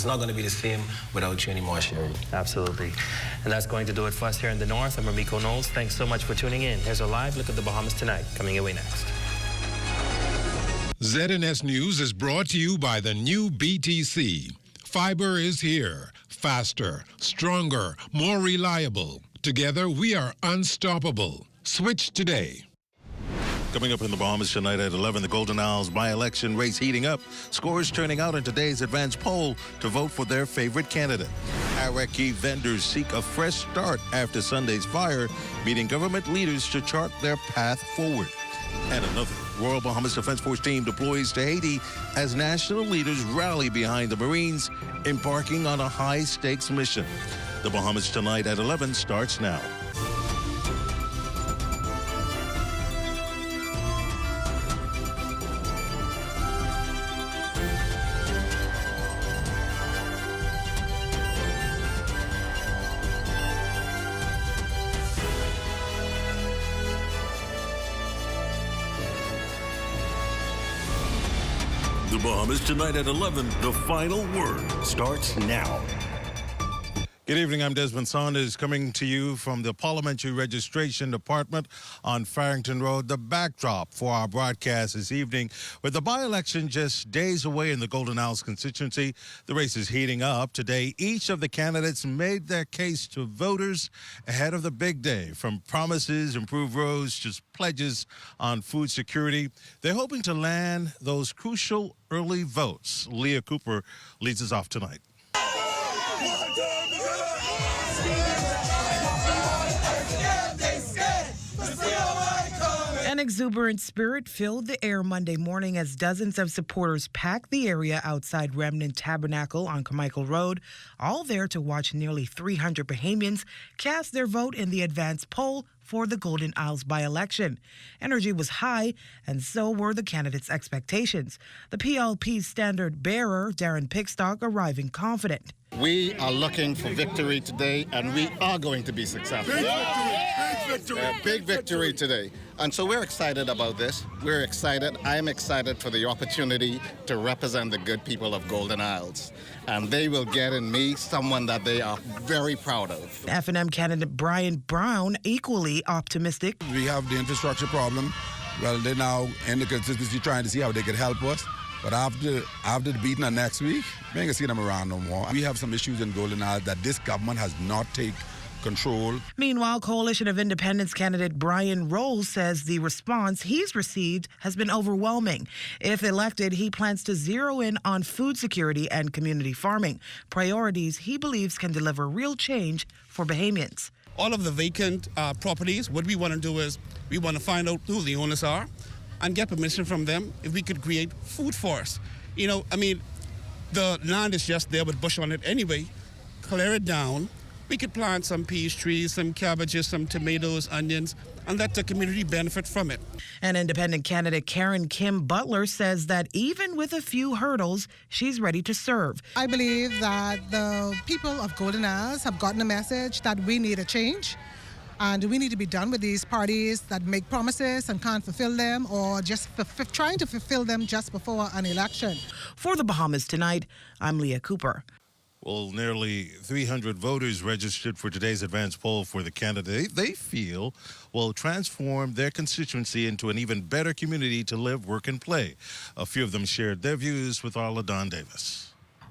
it's not going to be the same without you anymore, Sherry. Absolutely. And that's going to do it for us here in the North. I'm Ramiko Knowles. Thanks so much for tuning in. Here's a live look at the Bahamas tonight, coming your way next. ZNS News is brought to you by the new BTC. Fiber is here. Faster, stronger, more reliable. Together, we are unstoppable. Switch today. Coming up in the Bahamas tonight at 11, the Golden Isles by-election race heating up. Scores turning out in today's advance poll to vote for their favorite candidate. Arawak Cay vendors seek a fresh start after Sunday's fire, meeting government leaders to chart their path forward. And another Royal Bahamas Defense Force team deploys to Haiti as national leaders rally behind the Marines, embarking on a high-stakes mission. The Bahamas tonight at 11 starts now. The Bahamas tonight at 11. The final word starts now. Good evening. I'm Desmond Saunders coming to you from the Parliamentary Registration Department on Farrington Road. The backdrop for our broadcast this evening, with the by-election just days away in the Golden Isles constituency, the race is heating up. Today, each of the candidates made their case to voters ahead of the big day, from promises, improved roads, just pledges on food security. They're hoping to land those crucial early votes. Leah Cooper leads us off tonight. An exuberant spirit filled the air Monday morning as dozens of supporters packed the area outside Remnant Tabernacle on Carmichael Road, all there to watch nearly 300 Bahamians cast their vote in the advance poll for the Golden Isles by-election. Energy was high, and so were the candidates' expectations. The PLP's standard bearer, Darren Pickstock, arriving confident. We are looking for victory today, and we are going to be successful. Big victory today. And so we're excited about this. We're excited. I'm excited for the opportunity to represent the good people of Golden Isles. And they will get in me someone that they are very proud of. F&M candidate Brian Brown, equally optimistic. We have the infrastructure problem. Well, they're now in the consistency trying to see how they could help us. But after the beating of next week, we ain't gonna see them around no more. We have some issues in Golden Isles that this government has not taken control. Meanwhile, Coalition of Independence candidate Brian Rolls says the response he's received has been overwhelming. If elected, he plans to zero in on food security and community farming, priorities he believes can deliver real change for Bahamians. All of the vacant properties, what we want to do is we want to find out who the owners are and get permission from them if we could create food forests. You know, I mean, the land is just there with bush on it anyway. Clear it down. We could plant some peach trees, some cabbages, some tomatoes, onions, and let the community benefit from it. An independent candidate, Karen Kim Butler, says that even with a few hurdles, she's ready to serve. I believe that the people of Golden Isles have gotten a message that we need a change. And we need to be done with these parties that make promises and can't fulfill them, or just trying to fulfill them just before an election. For the Bahamas tonight, I'm Leah Cooper. Well, nearly 300 voters registered for today's advance poll for the candidate they feel will transform their constituency into an even better community to live, work, and play. A few of them shared their views with our LaDon Davis.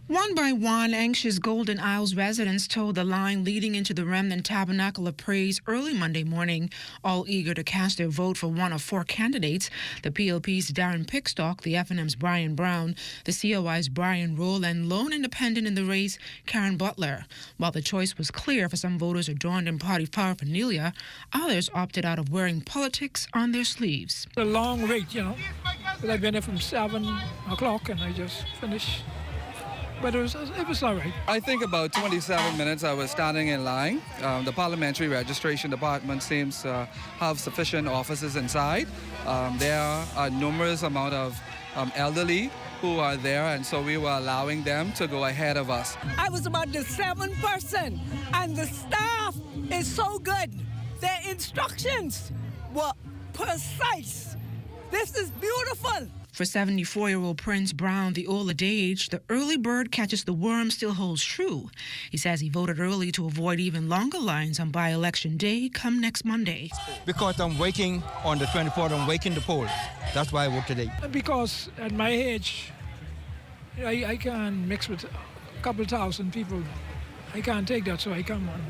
One by one, anxious Golden Isles residents told the line leading into the Remnant Tabernacle of Praise early Monday morning, all eager to cast their vote for one of four candidates: the PLP's Darren Pickstock, the F&M's Brian Brown, the COI's Brian Roll, and lone independent in the race, Karen Butler. While the choice was clear for some voters adorned in party paraphernalia, others opted out of wearing politics on their sleeves. A long wait, you know. But I've been there from 7 o'clock and I just finished. But it was all right. I think about 27 minutes I was standing in line. The Parliamentary Registration Department seems to have sufficient officers inside. There are a numerous amount of elderly who are there, and so we were allowing them to go ahead of us. I was about the 7th person, and the staff is so good. Their instructions were precise. This is beautiful. For 74-year-old Prince Brown, the old adage, the early bird catches the worm, still holds true. He says he voted early to avoid even longer lines on by-election day come next Monday. Because I'm waking on the 24th, I'm waking the poll. That's why I vote today. Because at my age, I can mix with a couple thousand people. I can't take that, so I come on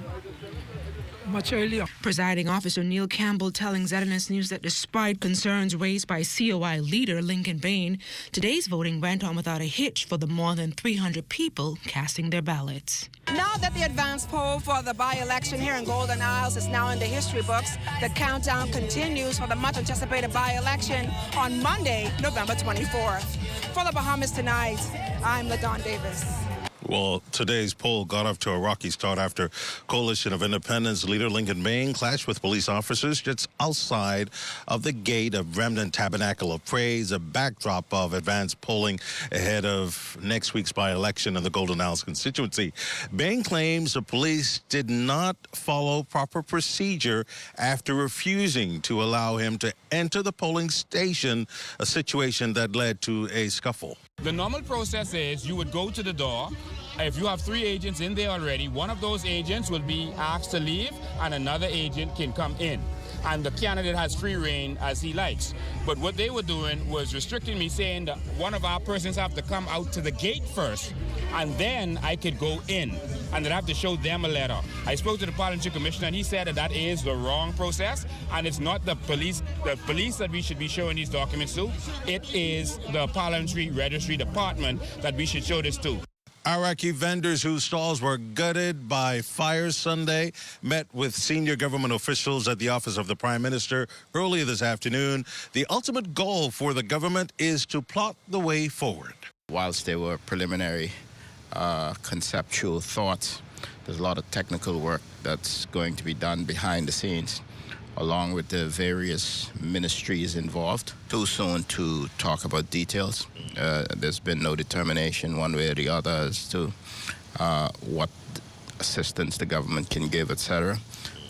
much earlier. Presiding Officer Neil Campbell telling ZNS News that despite concerns raised by COI leader Lincoln Bain, today's voting went on without a hitch for the more than 300 people casting their ballots. Now that the advance poll for the by-election here in Golden Isles is now in the history books, the countdown continues for the much-anticipated by-election on Monday, November 24th. For the Bahamas Tonight, I'm LaDon Davis. Well, today's poll got off to a rocky start after Coalition of Independence leader Lincoln Bain clashed with police officers just outside of the gate of Remnant Tabernacle of Praise, a backdrop of advanced polling ahead of next week's by-election in the Golden Isles constituency. Bain claims the police did not follow proper procedure after refusing to allow him to enter the polling station, a situation that led to a scuffle. The normal process is you would go to the door. If you have 3 agents in there already, one of those agents will be asked to leave and another agent can come in. And the candidate has free reign as he likes. But what they were doing was restricting me, saying that one of our persons have to come out to the gate first, and then I could go in, and then I have to show them a letter. I spoke to the parliamentary commissioner, and he said that that is the wrong process, and it's not the police that we should be showing these documents to. It is the parliamentary registry department that we should show this to. Arawak Cay vendors whose stalls were gutted by fires Sunday met with senior government officials at the office of the Prime Minister earlier this afternoon. The ultimate goal for the government is to plot the way forward. Whilst there were preliminary conceptual thoughts, there's a lot of technical work that's going to be done behind the scenes, along with the various ministries involved. Too soon to talk about details. There's been no determination one way or the other as to what assistance the government can give, etc.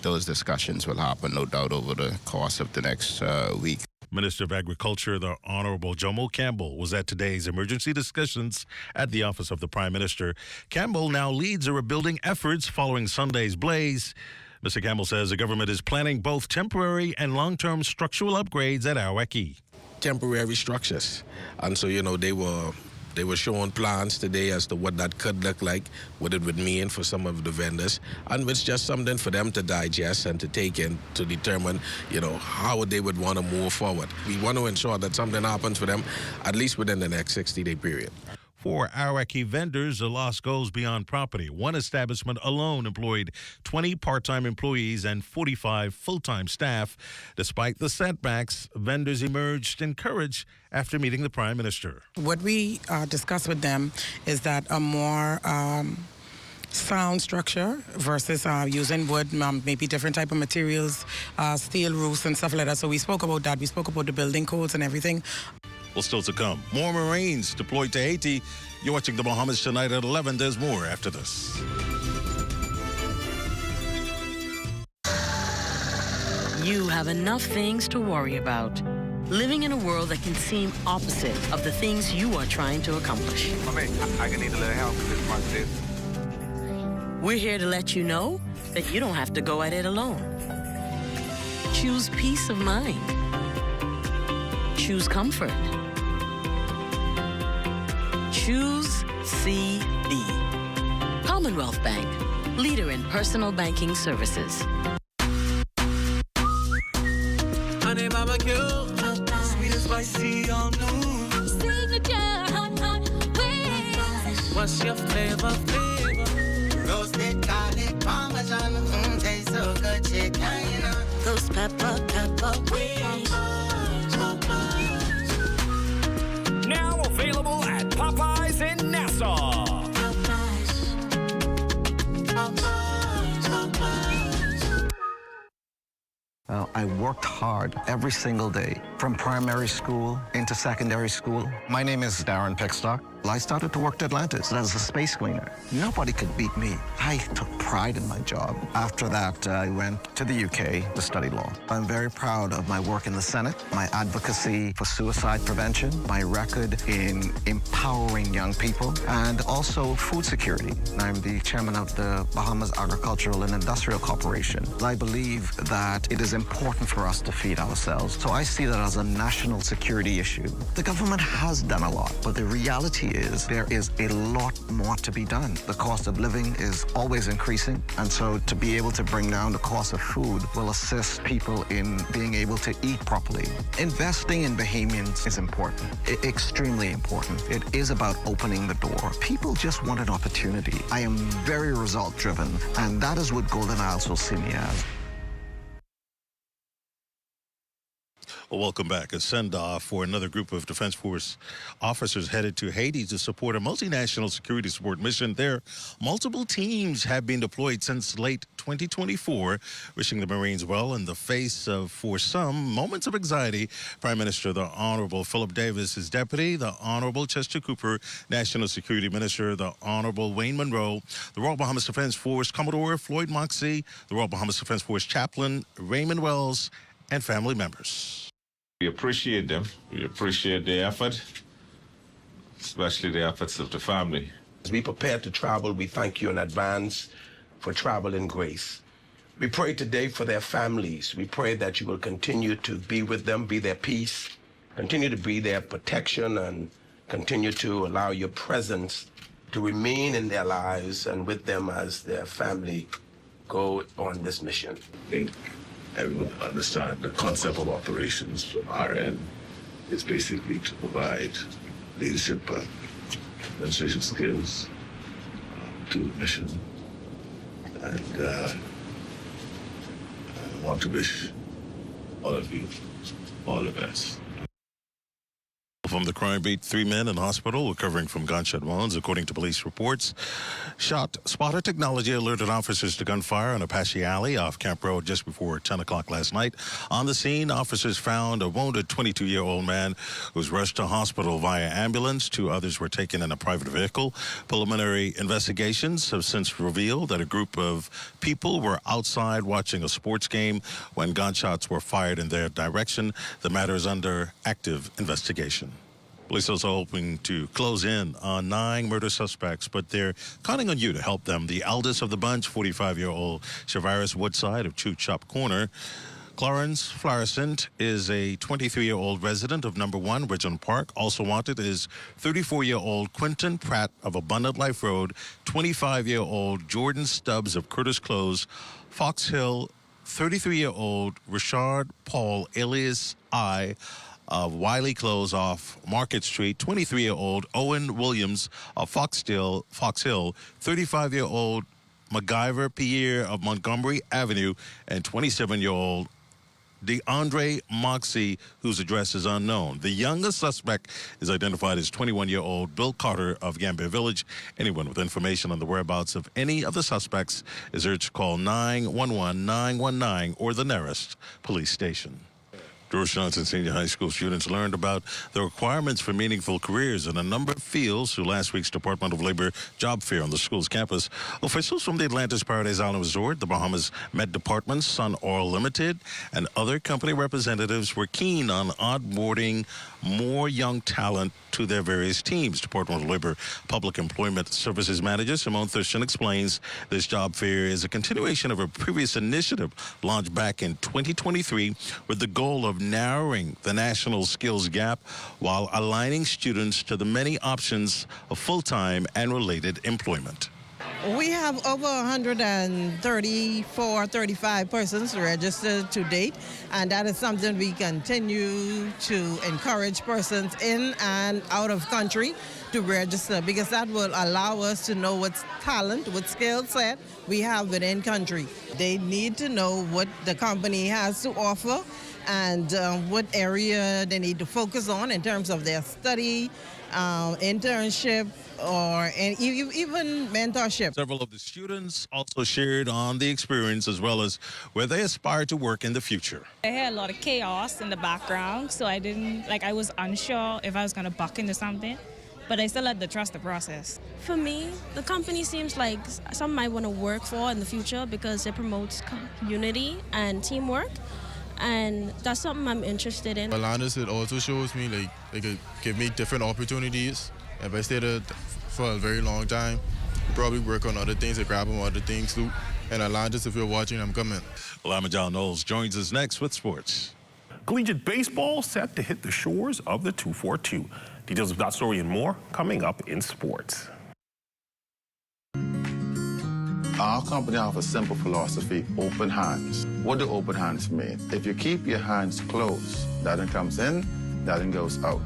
Those discussions will happen, no doubt, over the course of the next week. Minister of Agriculture, the Honorable Jomo Campbell, was at today's emergency discussions at the office of the Prime Minister. Campbell now leads the rebuilding efforts following Sunday's blaze. Mr. Campbell says the government is planning both temporary and long-term structural upgrades at Arawak Cay. Temporary structures. And so, they were showing plans today as to what that could look like, what it would mean for some of the vendors, and it's just something for them to digest and to take in to determine, how they would want to move forward. We want to ensure that something happens for them at least within the next 60-day period. For Arawak Cay vendors, the loss goes beyond property. One establishment alone employed 20 part-time employees and 45 full-time staff. Despite the setbacks, vendors emerged encouraged after meeting the Prime Minister. What we discussed with them is that a more sound structure versus using wood, maybe different type of materials, steel roofs and stuff like that. So we spoke about that. We spoke about the building codes and everything. Well, still to come. More Marines deployed to Haiti. You're watching the Bahamas Tonight at 11. There's more after this. You have enough things to worry about. Living in a world that can seem opposite of the things you are trying to accomplish. I can need a little help with this. We're here to let you know that you don't have to go at it alone. Choose peace of mind. Choose comfort. Choose CB. Commonwealth Bank, leader in personal banking services. Honey barbecue, sweet and spicy, all new. Signature hot wings. What's your flavor? Roasted garlic parmesan, tastes so good, chicken. Those pepper wings. Now available at Popeyes in Nassau. Well, I worked hard every single day, from primary school into secondary school. My name is Darren Pickstock. I started to work at Atlantis as a space cleaner. Nobody could beat me. I took pride in my job. After that, I went to the UK to study law. I'm very proud of my work in the Senate, my advocacy for suicide prevention, my record in empowering young people, and also food security. I'm the chairman of the Bahamas Agricultural and Industrial Corporation. I believe that it is important for us to feed ourselves. So I see that as a national security issue. The government has done a lot, but the reality is there is a lot more to be done. The cost of living is always increasing, and so to be able to bring down the cost of food will assist people in being able to eat properly. Investing in Bahamians is important, extremely important. It is about opening the door. People just want an opportunity. I am very result-driven, and that is what Golden Isles will see me as. Well, welcome back. A send-off for another group of Defense Force officers headed to Haiti to support a multinational security support mission. There, multiple teams have been deployed since late 2024, wishing the Marines well in the face of, for some, moments of anxiety. Prime Minister, the Honorable Philip Davis, his deputy, the Honorable Chester Cooper, National Security Minister, the Honorable Wayne Monroe, the Royal Bahamas Defense Force Commodore Floyd Moxey, the Royal Bahamas Defense Force Chaplain Raymond Wells, and family members. We appreciate them. We appreciate their effort, especially the efforts of the family. As we prepare to travel, we thank you in advance for travel in grace. We pray today for their families. We pray that you will continue to be with them, be their peace, continue to be their protection, and continue to allow your presence to remain in their lives and with them as their family go on this mission. Everyone understand the concept of operations from our end is basically to provide leadership and administration skills to the mission. And I want to wish all of you all the best. From the crime beat, 3 men in hospital recovering from gunshot wounds, according to police reports. Shot spotter technology alerted officers to gunfire on Apache Alley off Camp Road just before 10 o'clock last night. On the scene, officers found a wounded 22-year-old man who was rushed to hospital via ambulance. 2 others were taken in a private vehicle. Preliminary investigations have since revealed that a group of people were outside watching a sports game when gunshots were fired in their direction. The matter is under active investigation. Police also hoping to close in on 9 murder suspects, but they're counting on you to help them. The eldest of the bunch, 45-year-old Chavaris Woodside of Chew Chop Corner. Clarence Florissant is a 23-year-old resident of Number 1 Ridgeland Park. Also wanted is 34-year-old Quentin Pratt of Abundant Life Road, 25-year-old Jordan Stubbs of Curtis Close, Fox Hill, 33-year-old Richard Paul alias I of Wiley Close off Market Street, 23-year-old Owen Williams of Fox Hill, 35-year-old MacGyver Pierre of Montgomery Avenue, and 27-year-old DeAndre Moxey, whose address is unknown. The youngest suspect is identified as 21-year-old Bill Carter of Gambia Village. Anyone with information on the whereabouts of any of the suspects is urged to call 911, 919, or the nearest police station. George Johnson Senior High School students learned about the requirements for meaningful careers in a number of fields through last week's Department of Labor job fair on the school's campus. Officials from the Atlantis Paradise Island Resort, the Bahamas Met Department, Sun Oil Limited, and other company representatives were keen on onboarding more young talent to their various teams. Department of Labor Public Employment Services Manager Simone Thurston explains this job fair is a continuation of a previous initiative launched back in 2023 with the goal of narrowing the national skills gap while aligning students to the many options of full-time and related employment. We have over 134, 35 persons registered to date, and that is something we continue to encourage persons in and out of country to register, because that will allow us to know what talent, what skill set we have within country. They need to know what the company has to offer and what area they need to focus on in terms of their study, internship, or even mentorship. Several of the students also shared on the experience as well as where they aspire to work in the future. I had a lot of chaos in the background, so I was unsure if I was going to buck into something. but I still had to trust the process. For me, the company seems like something I want to work for in the future because it promotes unity and teamwork, and that's something I'm interested in. Well, honestly, it also shows me like they could give me different opportunities. If I stay there for a very long time, probably work on other things and grab on other things too. And Atlantis, if you're watching, I'm coming. Well, I'm John Knowles joins us next with sports. Collegiate baseball set to hit the shores of the 242. Details of that story and more coming up in sports. Our company offers a simple philosophy, open hands. What do open hands mean? If you keep your hands closed, nothing comes in, nothing goes out.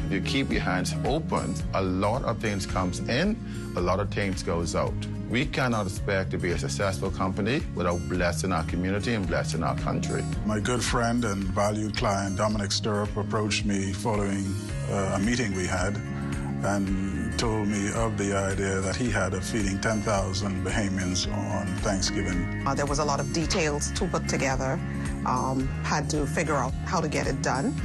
If you keep your hands open, a lot of things comes in, a lot of things goes out. We cannot expect to be a successful company without blessing our community and blessing our country. My good friend and valued client, Dominic Stirrup, approached me following a meeting we had and told me of the idea that he had of feeding 10,000 Bahamians on Thanksgiving. There was a lot of details to put together, had to figure out how to get it done.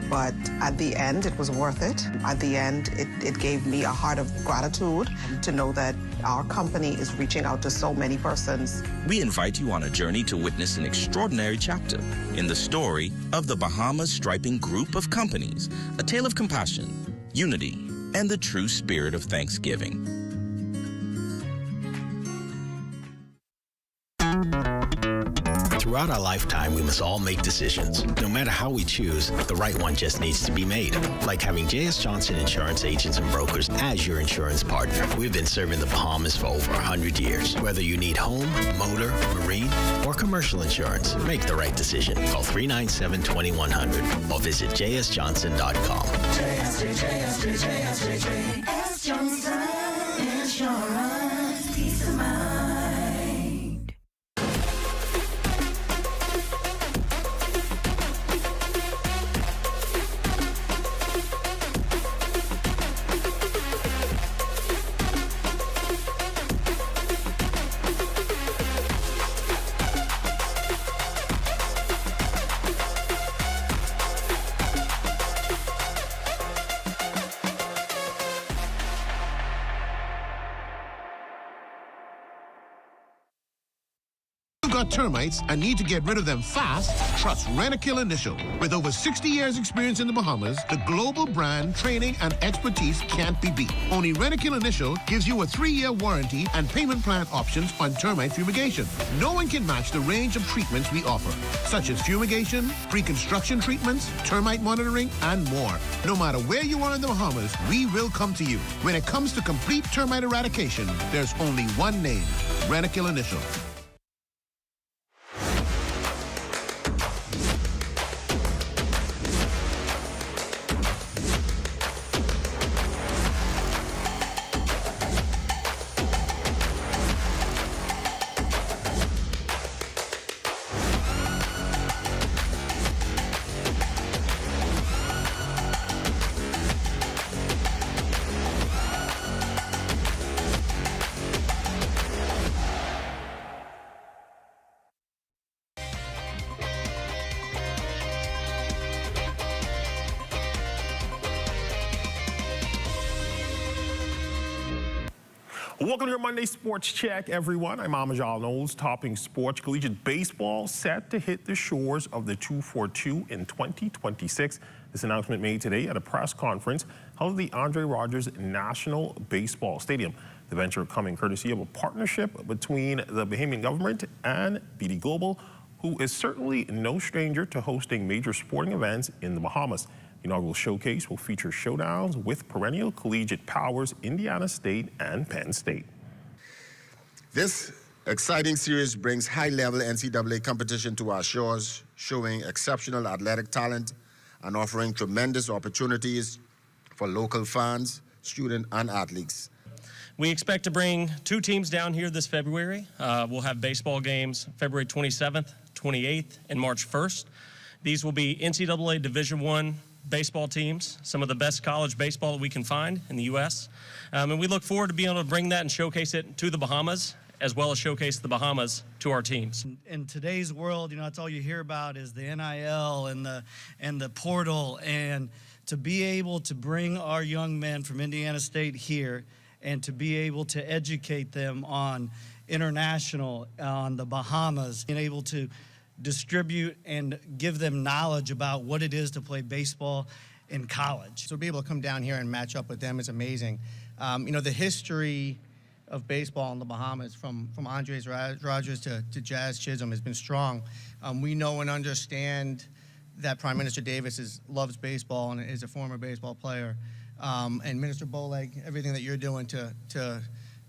But at the end, it was worth it. At the end, it gave me a heart of gratitude to know that our company is reaching out to so many persons. We invite you on a journey to witness an extraordinary chapter in the story of the Bahamas Striping Group of Companies, a tale of compassion, unity, and the true spirit of Thanksgiving. Throughout our lifetime, we must all make decisions. No matter how we choose, the right one just needs to be made. Like having J.S. Johnson Insurance Agents and Brokers as your insurance partner. We've been serving the Bahamas for over 100 years. Whether you need home, motor, marine, or commercial insurance, make the right decision. Call 397-2100 or visit jsjohnson.com. JS Johnson Insurance, peace of mind. Got termites and need to get rid of them fast, trust Rentokil Initial. With over 60 years experience in the Bahamas, the global brand, training, and expertise can't be beat. Only Rentokil Initial gives you a 3-year warranty and payment plan options on termite fumigation. No one can match the range of treatments we offer, such as fumigation, pre-construction treatments, termite monitoring, and more. No matter where you are in the Bahamas, we will come to you. When it comes to complete termite eradication, there's only one name, Rentokil Initial. Welcome to your Monday Sports Check, everyone. I'm John Knowles, topping sports. Collegiate baseball set to hit the shores of the 242 in 2026. This announcement made today at a press conference held at the Andre Rogers National Baseball Stadium. The venture coming courtesy of a partnership between the Bahamian government and BD Global, who is certainly no stranger to hosting major sporting events in the Bahamas. The inaugural showcase will feature showdowns with perennial collegiate powers Indiana State and Penn State. This exciting series brings high-level NCAA competition to our shores, showing exceptional athletic talent and offering tremendous opportunities for local fans, students, and athletes. We expect to bring 2 teams down here this February. We'll have baseball games February 27th, 28th, and March 1st. These will be NCAA Division I baseball teams, some of the best college baseball that we can find in the U.S. And we look forward to being able to bring that and showcase it to the Bahamas, as well as showcase the Bahamas to our teams. In today's world, that's all you hear about is the NIL and the portal. And to be able to bring our young men from Indiana State here and to be able to educate them on international, on the Bahamas, being able to distribute and give them knowledge about what it is to play baseball in college. So to be able to come down here and match up with them is amazing. You know, the history of baseball in the Bahamas, from Andres Rogers to Jazz Chisholm, has been strong. We know and understand that Prime Minister Davis loves baseball and is a former baseball player. And Minister Boleg, everything that you're doing to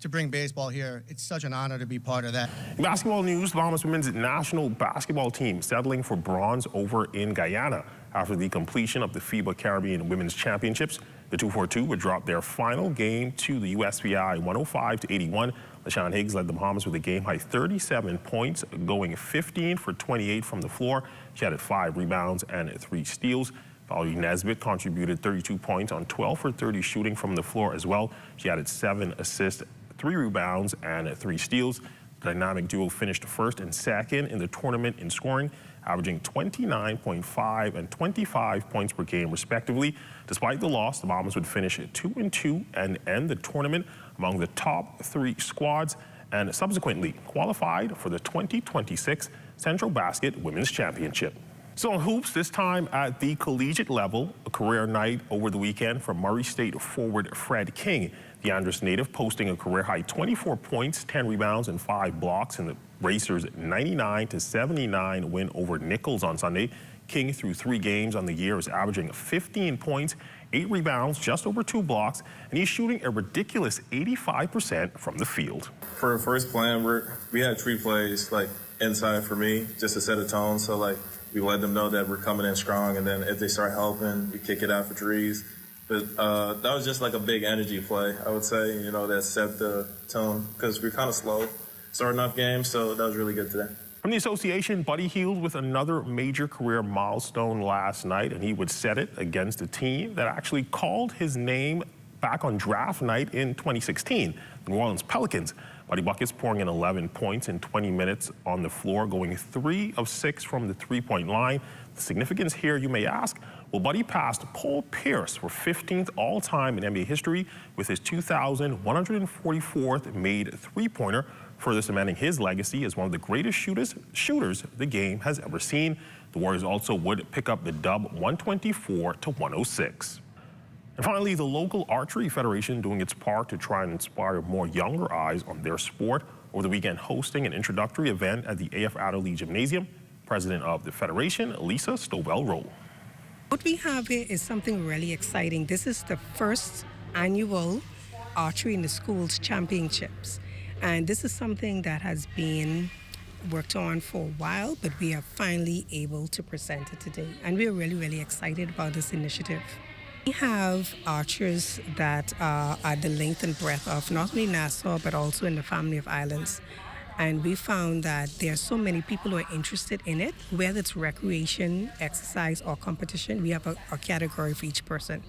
bring baseball here, it's such an honor to be part of that. In basketball news, the Bahamas women's national basketball team settling for bronze over in Guyana. After the completion of the FIBA Caribbean Women's Championships, the 242 would drop their final game to the USVI 105-81. LaShawn Higgs led the Bahamas with a game-high 37 points, going 15 for 28 from the floor. She added 5 rebounds and 3 steals. Valerie Nesbitt contributed 32 points on 12 for 30 shooting from the floor as well. She added 7 assists, 3 rebounds, and 3 steals. The dynamic duo finished first and second in the tournament in scoring, averaging 29.5 and 25 points per game, respectively. Despite the loss, the Bahamas would finish at 2-2 and end the tournament among the top 3 squads, and subsequently qualified for the 2026 Central Basket Women's Championship. So in hoops, this time at the collegiate level, a career night over the weekend for Murray State forward Fred King. The Andros native posting a career-high 24 points, 10 rebounds, and 5 blocks in the Racers' 99-79 win over Nichols on Sunday. King, through 3 games on the year, is averaging 15 points, 8 rebounds, just over 2 blocks, and he's shooting a ridiculous 85% from the field. For the first plan, we had 3 plays like inside for me, just to set a tone. So like we let them know that we're coming in strong, and then if they start helping, we kick it out for threes. But that was just like a big energy play, I would say, you know, that set the tone, because we're kind of slow starting off games, so that was really good today. From the association, Buddy Hield with another major career milestone last night, and he would set it against a team that actually called his name back on draft night in 2016, the New Orleans Pelicans. Buddy Buckets pouring in 11 points in 20 minutes on the floor, going 3 of 6 from the three-point line. The significance here, you may ask, well, Buddy passed Paul Pierce for 15th all-time in NBA history with his 2,144th made three-pointer, further cementing his legacy as one of the greatest shooters the game has ever seen. The Warriors also would pick up the dub 124-106. And finally, the local Archery Federation doing its part to try and inspire more younger eyes on their sport. Over the weekend, hosting an introductory event at the AF Adderley Gymnasium. President of the Federation, Lisa Stowell-Rowe. What we have here is something really exciting. This is the first annual Archery in the Schools Championships. And this is something that has been worked on for a while, but we are finally able to present it today. And we're really, really excited about this initiative. We have archers that are at the length and breadth of not only Nassau, but also in the family of islands. And we found that there are so many people who are interested in it, whether it's recreation, exercise, or competition. We have a category for each person.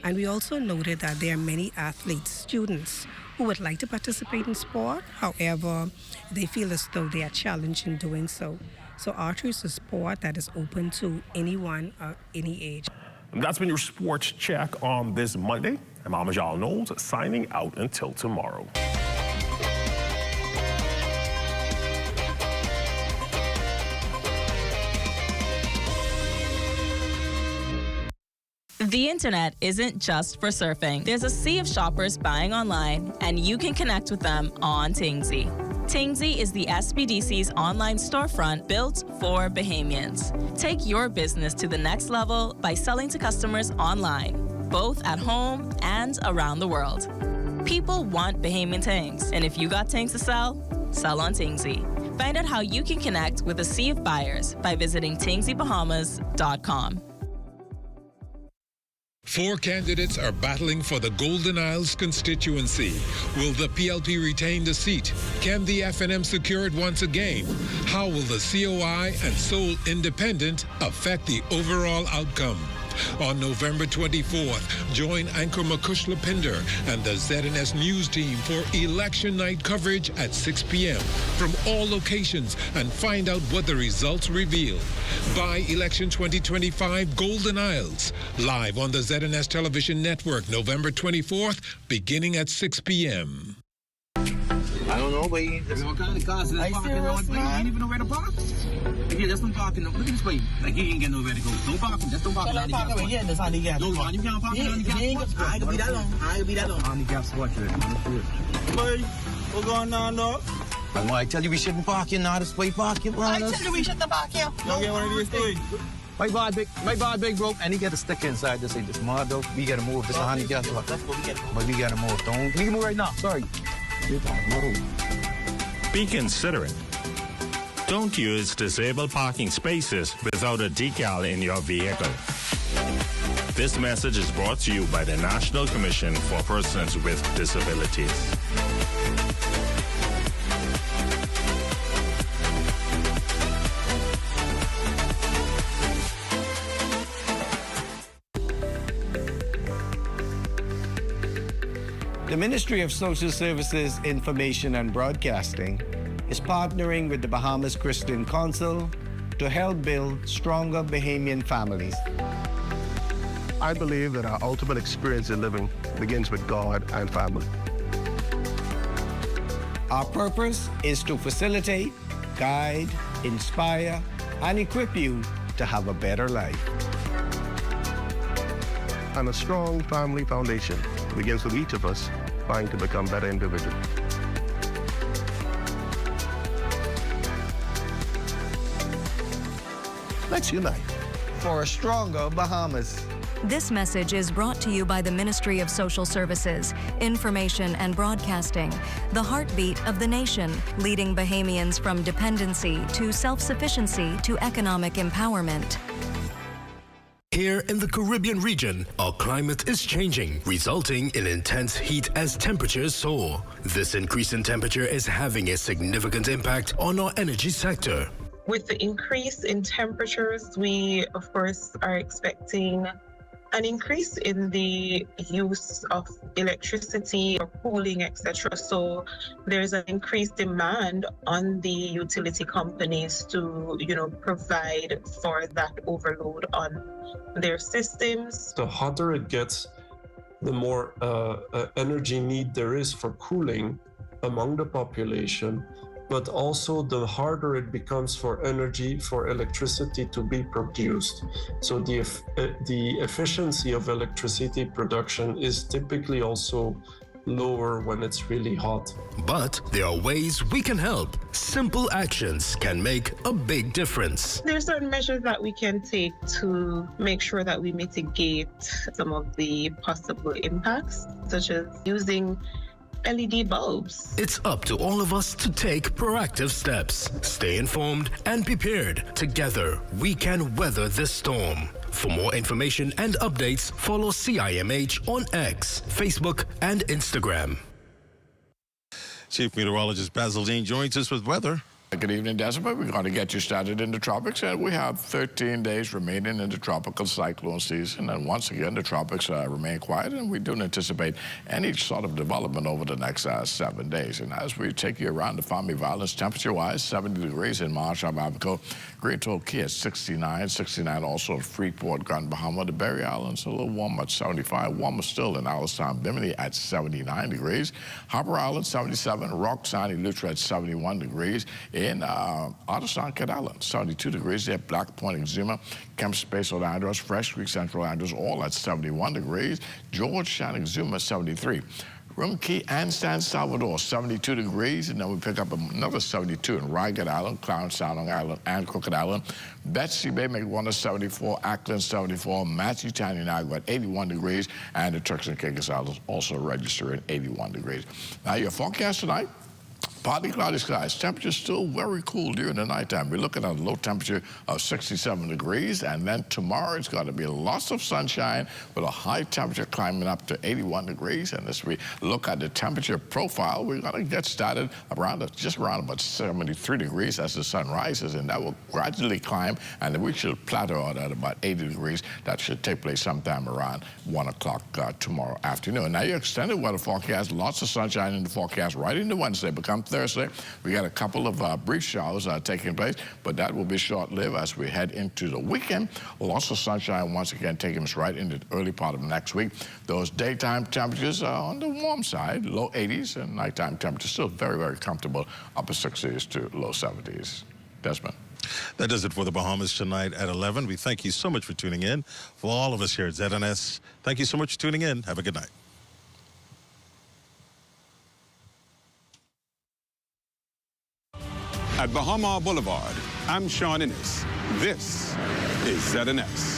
And we also noted that there are many athletes, students, who would like to participate in sport. However, they feel as though they are challenged in doing so. So archery is a sport that is open to anyone of any age. And that's been your sports check on this Monday. I'm Amajal Knowles, signing out until tomorrow. The internet isn't just for surfing. There's a sea of shoppers buying online, and you can connect with them on Tingsy. Tingsy is the SBDC's online storefront built for Bahamians. Take your business to the next level by selling to customers online, both at home and around the world. People want Bahamian things, and if you got things to sell, sell on Tingsy. Find out how you can connect with a sea of buyers by visiting TingsyBahamas.com. 4 candidates are battling for the Golden Isles constituency. Will the PLP retain the seat? Can the FNM secure it once again? How will the COI and Seoul Independent affect the overall outcome? On November 24th, join anchor Makush Lapinder and the ZNS News team for election night coverage at 6 p.m. from all locations and find out what the results reveal. By Election 2025 Golden Isles, live on the ZNS Television Network, November 24th, beginning at 6 p.m. I don't know, but there's all kind of cars in the parking lot. You ain't even know where to park. Yeah, that's no parking. Look at this way. Like, you ain't get nowhere to go. Don't park. Just don't park. Don't park over here. That's handicap. No, man, you can't park on the handicap spot. I ain't gonna be that long. I ain't gonna be that long. Handicap spot, boy, what's going on, dog? I tell you we shouldn't park here now. This way parking, bro. I tell you we shouldn't park here. Don't get one of these things. My bad big broke, and he got a sticker inside to say this mud though. We gotta move. This is a handicap spot. That's what we gotta move. But we gotta move. Don't. We can move right now. Sorry. Be considerate. Don't use disabled parking spaces without a decal in your vehicle. This message is brought to you by the National Commission for Persons with Disabilities. The Ministry of Social Services, Information and Broadcasting is partnering with the Bahamas Christian Council to help build stronger Bahamian families. I believe that our ultimate experience in living begins with God and family. Our purpose is to facilitate, guide, inspire, and equip you to have a better life. And a strong family foundation begins with each of us trying to become better individuals. Let's unite for a stronger Bahamas. This message is brought to you by the Ministry of Social Services, Information and Broadcasting, the heartbeat of the nation, leading Bahamians from dependency to self-sufficiency to economic empowerment. Here in the Caribbean region, our climate is changing, resulting in intense heat as temperatures soar. This increase in temperature is having a significant impact on our energy sector. With the increase in temperatures, we, of course, are expecting an increase in the use of electricity or cooling, etc. So there's an increased demand on the utility companies to, provide for that overload on their systems. The hotter it gets, the more energy need there is for cooling among the population, but also the harder it becomes for electricity to be produced. So the efficiency of electricity production is typically also lower when it's really hot. But there are ways we can help. Simple actions can make a big difference. There are certain measures that we can take to make sure that we mitigate some of the possible impacts, such as using LED bulbs. It's up to all of us to take proactive steps. Stay informed and prepared. Together, we can weather this storm. For more information and updates, follow CIMH on X, Facebook, and Instagram. Chief Meteorologist Basil Dean joins us with weather. Good evening, Desmond. We're going to get you started in the tropics, and we have 13 days remaining in the tropical cyclone season. And once again, the tropics remain quiet, and we don't anticipate any sort of development over the next 7 days. And as we take you around the family violence, temperature-wise, 70 degrees in Marshall, Abaco, Great Oak Key at 69 also at Freeport, Grand Bahama. The Berry Islands a little warmer at 75, warmer still in Allenstown, Bimini at 79 degrees. Harper Island, 77, Rock, Sandy, Lutra at 71 degrees. In Otterstown, Cat Island, 72 degrees there. Black Point, Exuma, Kemp Space, Orlando's, Fresh Creek, Central Andros, all at 71 degrees. Georgetown, Exuma, 73. Rum Key and San Salvador, 72 degrees, and then we pick up another 72 in Rygat Island, Clarence Sound Island, and Crooked Island. Betsy Bay, McWonder, 74, Ackland, 74, Matthew Town, Niagara, 81 degrees, and the Turks and Caicos Islands also registering 81 degrees. Now, your forecast tonight. partly cloudy skies. Temperature still very cool during the nighttime. We're looking at a low temperature of 67 degrees, and then tomorrow it's going to be lots of sunshine with a high temperature climbing up to 81 degrees. And as we look at the temperature profile, we're going to get started just around about 73 degrees as the sun rises, and that will gradually climb, and then we should plateau out at about 80 degrees. That should take place sometime around 1 o'clock tomorrow afternoon. Now, your extended weather forecast, lots of sunshine in the forecast right into Wednesday. Become Thursday, we got a couple of brief showers taking place, but that will be short-lived as we head into the weekend. Lots of sunshine once again taking us right into the early part of next week. Those daytime temperatures are on the warm side, low 80s, and nighttime temperatures still very, very comfortable, upper 60s to low 70s. Desmond. That does it for the Bahamas tonight at 11. We thank you so much for tuning in. For all of us here at ZNS, thank you so much for tuning in. Have a good night. At Bahama Boulevard, I'm Sean Innes. This is ZNS.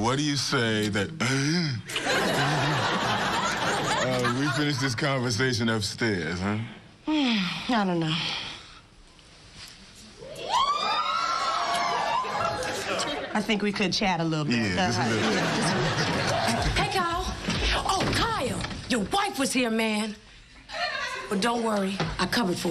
What do you say that we finish this conversation upstairs, huh? I don't know. I think we could chat a little bit. Yeah, just a little. Hey, Kyle. Oh, Kyle, your wife was here, man. But don't worry, I covered for you.